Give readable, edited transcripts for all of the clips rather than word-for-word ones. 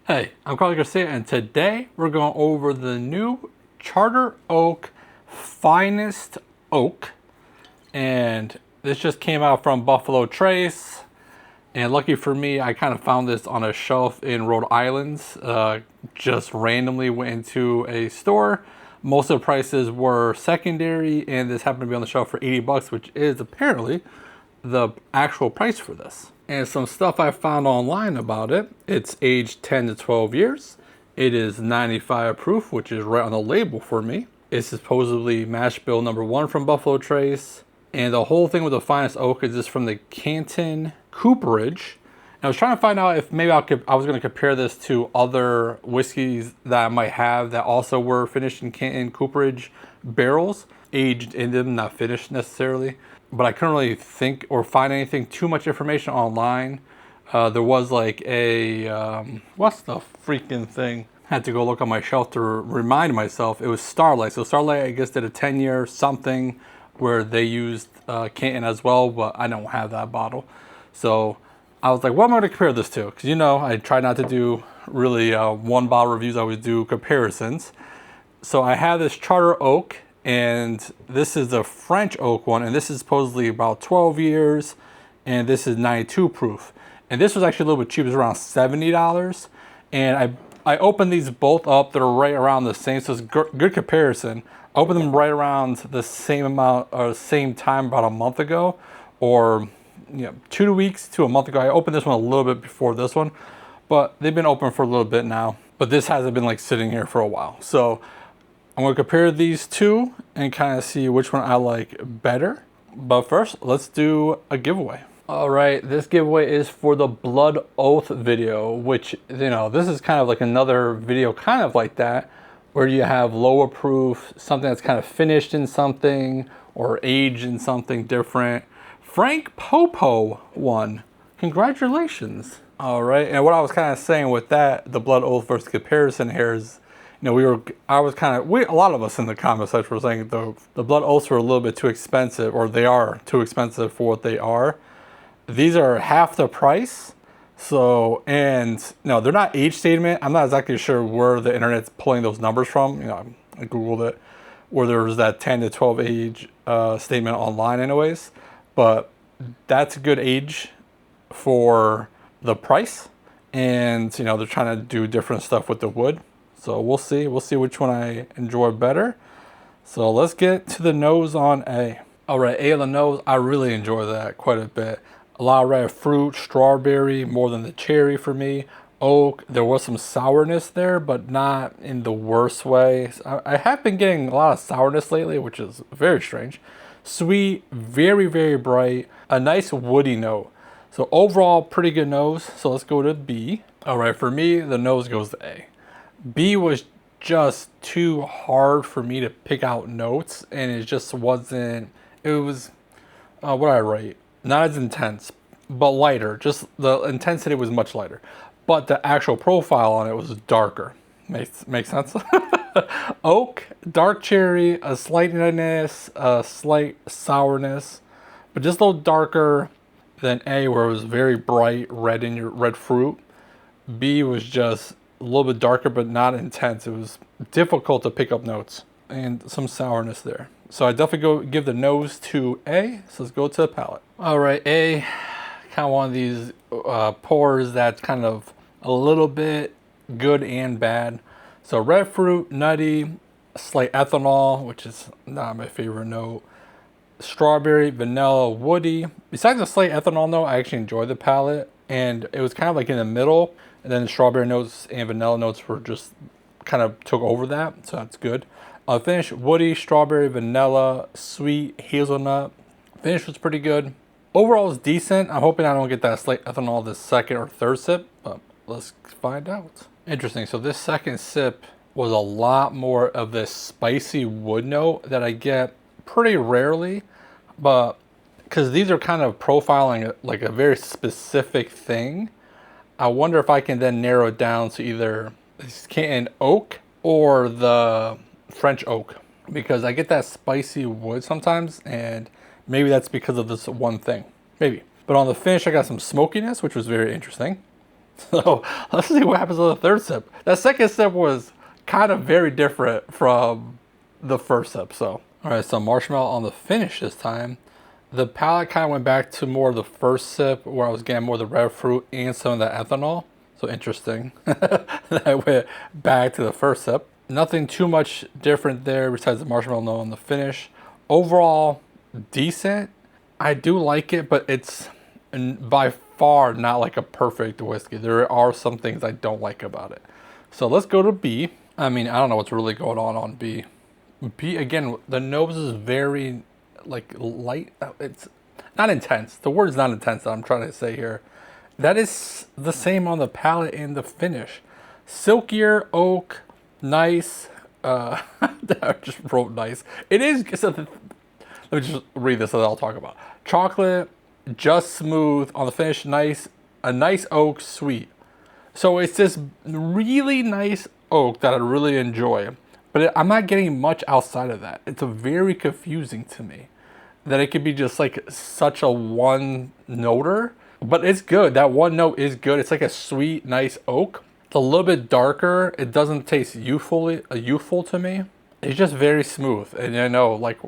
Hey, I'm Carlos Garcia, and today we're going over the new Charter Oak Finest Oak. And this just came out from Buffalo Trace. And lucky for me, I kind of found this on a shelf in Rhode Island. Just randomly went into a store. Most of the prices were secondary, and this happened to be on the shelf for 80 bucks, which is apparently the actual price for this. And some stuff I found online about it. It's aged 10 to 12 years. It is 95 proof, which is right on the label for me. It's supposedly mash bill number 1 from Buffalo Trace. And the whole thing with the Finest Oak is just from the Canton Cooperage. And I was trying to find out if maybe I was going to compare this to other whiskeys that I might have that also were finished in Canton Cooperage barrels, aged in them, not finished necessarily. But I couldn't really think or find anything too much information online. There was like a, what's the freaking thing? I had to go look on my shelf to remind myself. It was Starlight. So Starlight, I guess, did a 10-year something where they used Canton as well, but I don't have that bottle. So I was like, what am I going to compare this to? Because, you know, I try not to do really one bottle reviews. I always do comparisons. So I have this Charter Oak. And this is the French oak one, and this is supposedly about 12 years, and this is 92 proof. And this was actually a little bit cheap. It was around $70. And I opened these both up. They're right around the same, so it's good comparison. I opened them right around the same amount or same time about a month ago, or 2 weeks to a month ago. I opened this one a little bit before this one, but they've been open for a little bit now. But this hasn't been like sitting here for a while. So I'm going to compare these two and kind of see which one I like better. But first, let's do a giveaway. All right, this giveaway is for the Blood Oath video, which, this is kind of like another video kind of like that, where you have lower proof, something that's kind of finished in something or aged in something different. Frank Popo won. Congratulations. All right, and what I was kind of saying with that, the Blood Oath versus comparison here is, a lot of us in the comment section were saying the Blood Oaths were a little bit too expensive, or they are too expensive for what they are. These are half the price. So, and no, they're not age statement. I'm not exactly sure where the internet's pulling those numbers from. I Googled it, where there's that 10 to 12 age statement online anyways. But that's a good age for the price. And, they're trying to do different stuff with the wood. So we'll see which one I enjoy better. So let's get to the nose on A. All right, A on the nose, I really enjoy that quite a bit. A lot of red fruit, strawberry, more than the cherry for me. Oak, there was some sourness there, but not in the worst way. I have been getting a lot of sourness lately, which is very strange. Sweet, very, very bright, a nice woody note. So overall, pretty good nose. So let's go to B. All right, for me, the nose goes to A. B was just too hard for me to pick out notes, and it just wasn't, it was, what did I write? Not as intense, but lighter. Just the intensity was much lighter. But the actual profile on it was darker. Makes sense? Oak, dark cherry, a slight nuttiness, a slight sourness, but just a little darker than A, where it was very bright red in your red fruit. B was just a little bit darker, but not intense. It was difficult to pick up notes and some sourness there. So I definitely give the nose to A. So let's go to the palate. All right, A, kind of one of these pours that's kind of a little bit good and bad. So red fruit, nutty, slight ethanol, which is not my favorite note. Strawberry, vanilla, woody. Besides the slight ethanol note, I actually enjoyed the palate, and it was kind of like in the middle. And then the strawberry notes and vanilla notes were just kind of took over that, so that's good. Finish, woody, strawberry, vanilla, sweet, hazelnut. Finish was pretty good. Overall is decent. I'm hoping I don't get that slight ethanol this second or third sip, but let's find out. Interesting, so this second sip was a lot more of this spicy wood note that I get pretty rarely, but because these are kind of profiling like a very specific thing, I wonder if I can then narrow it down to either this Canton oak or the French oak, because I get that spicy wood sometimes, and maybe that's because of this one thing, maybe. But on the finish, I got some smokiness, which was very interesting. So let's see what happens on the third sip. That second sip was kind of very different from the first sip. So, all right, so marshmallow on the finish this time. The palate kind of went back to more of the first sip where I was getting more of the red fruit and some of the ethanol. So interesting. I went back to the first sip. Nothing too much different there besides the marshmallow note on the finish. Overall, decent. I do like it, but it's by far not like a perfect whiskey. There are some things I don't like about it. So let's go to B. I mean, I don't know what's really going on B. B, again, the nose is very like light. It's not intense. The word is not intense that I'm trying to say here. That is the same on the palate and the finish. Silkier, oak, nice. I just wrote nice. It is, so let me just read this and I'll talk about. Chocolate, just smooth. On the finish, nice. A nice oak, sweet. So it's this really nice oak that I really enjoy. But I'm not getting much outside of that. It's very confusing to me that it could be just like such a one-noter. But it's good. That one note is good. It's like a sweet, nice oak. It's a little bit darker. It doesn't taste youthful to me. It's just very smooth. And I know, like,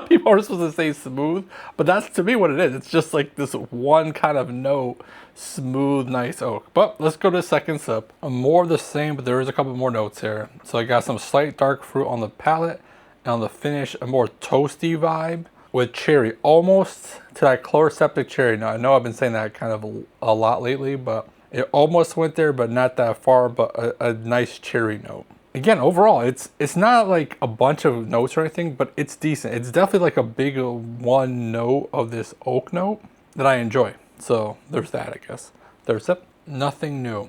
people are supposed to say smooth, but that's to me what it is. It's just like this one kind of note, smooth, nice oak. But let's go to the second sip. More of the same, but there is a couple more notes here. So I got some slight dark fruit on the palate, and on the finish, a more toasty vibe with cherry, almost to that chloroseptic cherry. Now, I know I've been saying that kind of a lot lately, but it almost went there, but not that far, but a nice cherry note. Again, overall, it's not like a bunch of notes or anything, but it's decent. It's definitely like a big one note of this oak note that I enjoy. So there's that, I guess. Third sip, nothing new.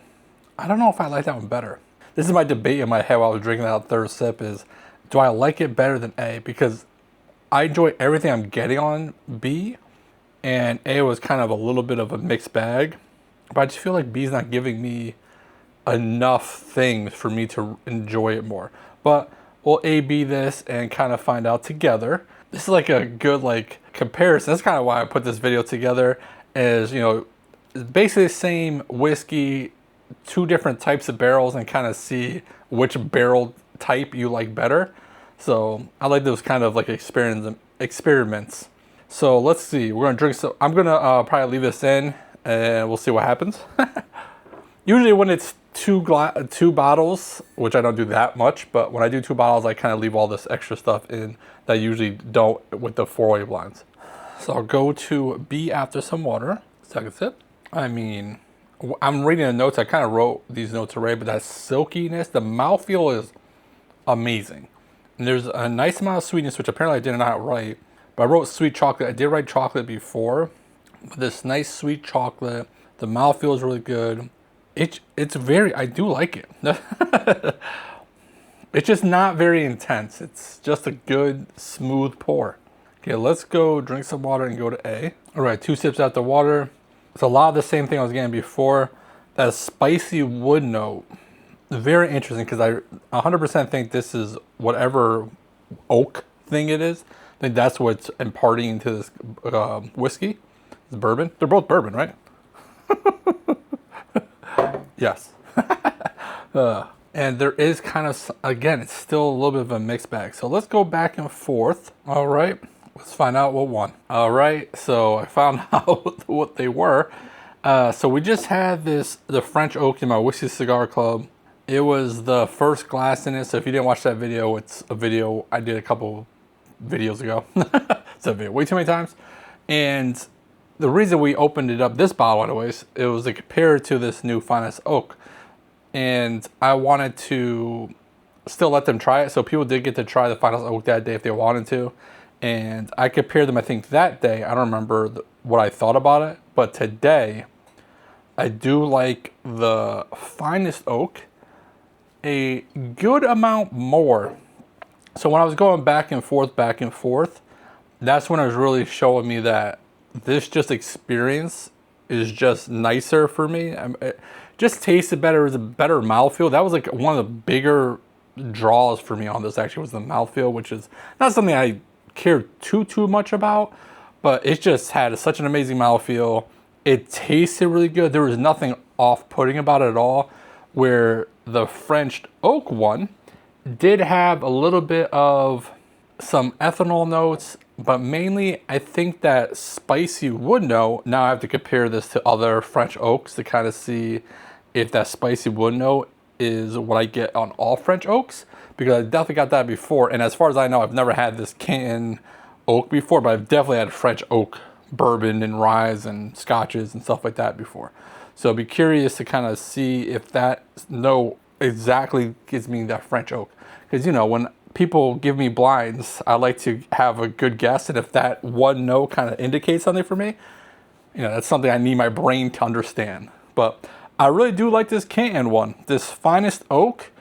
I don't know if I like that one better. This is my debate in my head while I was drinking that third sip is, do I like it better than A? Because I enjoy everything I'm getting on B, and A was kind of a little bit of a mixed bag. But I just feel like B's not giving me enough things for me to enjoy it more. But we'll A-B this and kind of find out together. This is like a good like comparison. That's kind of why I put this video together, is, you know, basically the same whiskey, two different types of barrels, and kind of see which barrel type you like better. So I like those kind of like experiments. So let's see, we're gonna drink. So I'm gonna probably leave this in and we'll see what happens. Usually when it's two bottles, which I don't do that much, but when I do 2 bottles, I kind of leave all this extra stuff in that I usually don't with the 4-way blinds. So I'll go to B after some water. Second sip. I mean, I'm reading the notes. I kind of wrote these notes already, but that silkiness, the mouthfeel is amazing. And there's a nice amount of sweetness, which apparently I did not write. But I wrote sweet chocolate. I did write chocolate before. But this nice sweet chocolate. The mouthfeel is really good. It's very, I do like it. It's just not very intense. It's just a good, smooth pour. Okay, let's go drink some water and go to A. All right, 2 sips after water. It's a lot of the same thing I was getting before. That spicy wood note. Very interesting, because I 100% think this is whatever oak thing it is. I think that's what's imparting to this whiskey. It's bourbon. They're both bourbon, right? Yes. And there is kind of, again, it's still a little bit of a mixed bag. So let's go back and forth. All right, let's find out what won. All right, so I found out what they were. So we just had the French oak in my Whiskey Cigar Club. It was the first glass in it. So if you didn't watch that video, it's a video I did a couple videos ago. It's a video way too many times. And the reason we opened it up, this bottle anyways, it was to compare it to this new Finest Oak. And I wanted to still let them try it. So people did get to try the Finest Oak that day if they wanted to. And I compared them, I think that day. I don't remember what I thought about it. But today, I do like the Finest Oak a good amount more. So when I was going back and forth, that's when it was really showing me that this just experience is just nicer for me. It just tasted better. It was a better mouthfeel. That was like one of the bigger draws for me on this, actually, was the mouthfeel, which is not something I care too much about, but it just had such an amazing mouthfeel. It tasted really good. There was nothing off-putting about it at all, where the French oak one did have a little bit of some ethanol notes, but mainly I think that spicy wood note. Now I have to compare this to other French oaks to kind of see if that spicy wood note is what I get on all French oaks, because I definitely got that before. And as far as I know, I've never had this Canton oak before, but I've definitely had French oak bourbon and ryes and scotches and stuff like that before. So I'd be curious to kind of see if that note exactly gives me that French oak. Because, you know, when people give me blinds, I like to have a good guess. And if that one note kind of indicates something for me, you know, that's something I need my brain to understand. But I really do like this Canton one, this Finest Oak.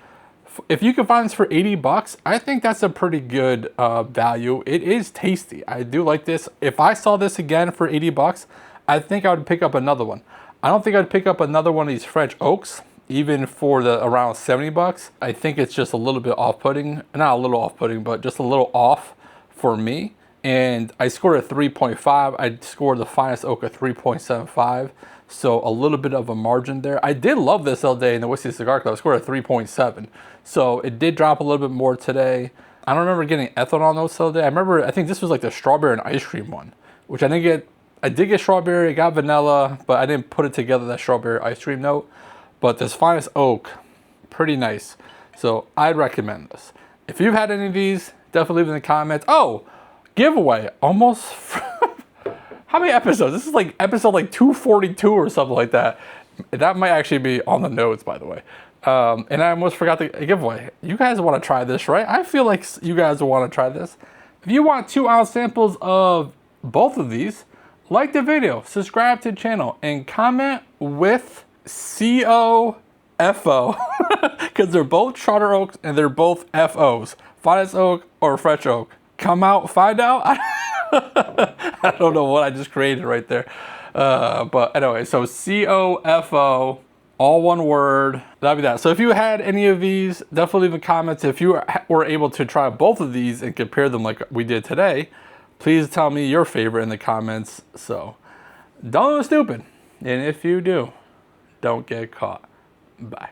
If you can find this for 80 bucks, I think that's a pretty good value. It is tasty. I do like this. If I saw this again for 80 bucks, I think I would pick up another one. I don't think I'd pick up another one of these French Oaks, even for the around 70 bucks. I think it's just a little bit off-putting. Not a little off-putting, but just a little off for me. And I scored a 3.5. I scored the Finest Oak a 3.75. So a little bit of a margin there. I did love this all day in the Whiskey Cigar Club. I scored a 3.7. So it did drop a little bit more today. I don't remember getting ethanol notes all day. I think this was like the strawberry and ice cream one, which I did get strawberry, I got vanilla, but I didn't put it together, that strawberry ice cream note. But this Finest Oak, pretty nice. So I'd recommend this. If you've had any of these, definitely leave in the comments. Oh, giveaway, almost, how many episodes? This is like episode like 242 or something like that. That might actually be on the notes, by the way. And I almost forgot the giveaway. You guys want to try this, right? I feel like you guys will want to try this. If you want 2-ounce samples of both of these, like the video, subscribe to the channel, and comment with COFO, because they're both Charter Oaks and they're both FOs, Finest Oak or French Oak. Come out, find out. I don't know what I just created right there. But anyway, so COFO, all one word. That'd be that. So if you had any of these, definitely leave in comments. If you were able to try both of these and compare them like we did today, please tell me your favorite in the comments. So don't look stupid. And if you do, don't get caught. Bye.